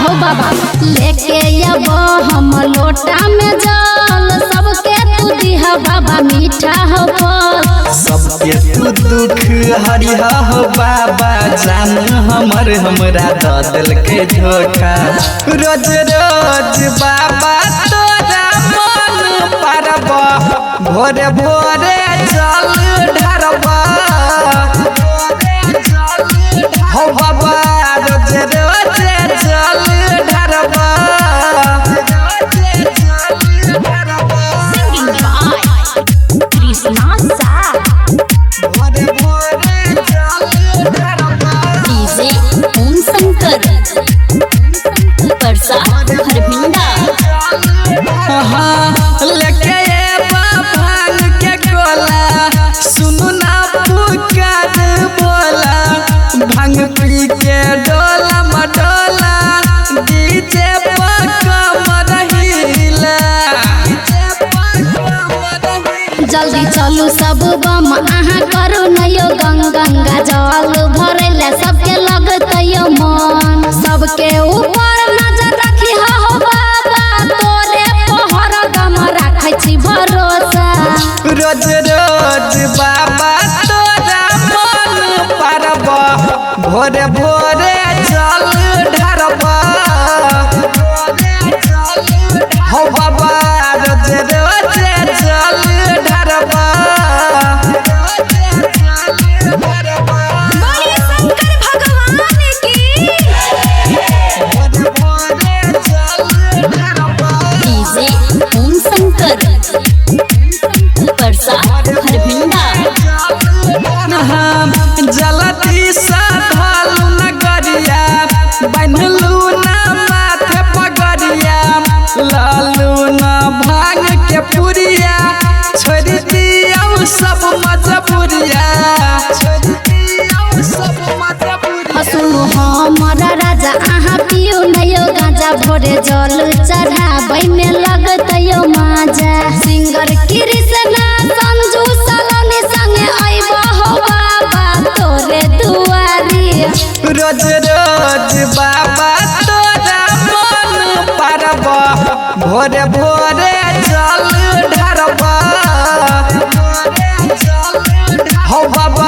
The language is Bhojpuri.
हो बाबा लेके अब हम लोटा में जल सबके तू दिहा बाबा मीठा हो फल सबके तू दुख हरिहा हो बाबा जान हमरा दिल के धोखा रोज रोज बाबा तोरा मन परबा भोरे भोरे जल ढारबा हो बाबा रोज रोज जल ढारबा लेके भांग के गोला सुनु ना पुकार बोला भांग पी के डोला मडोला डीजे पर कमर हिला जल्दी चलू सब बम आहा करू नयो गंगा जल भरेला सबके लगतयो मन सबके ऊपर नजर रखी हो बाबा तोरे पहर दम राखै छी भरोसा रोज रोज बाबा तोरा मन परबा भोरे भोरे जल ढारबा हो बाबा रोज रोज जल ढारबा जलती साधलू नगरिया बनलू न माथे पगरिया लालू न भांग के पुरिया छोड़ दिया सब मजबूरिया सुनु हमारा राजा आहा पियो नयो गांजा भोरे जल चढ़ाबै में लगतयो माजा सिंगर कृष्णा संजू सलोनी संगे आइबा हो बाबा तोरे दुआरी रोज रोज बाबा तोरा मन परबा भोरे भोरे जल ढारबा हो बाबा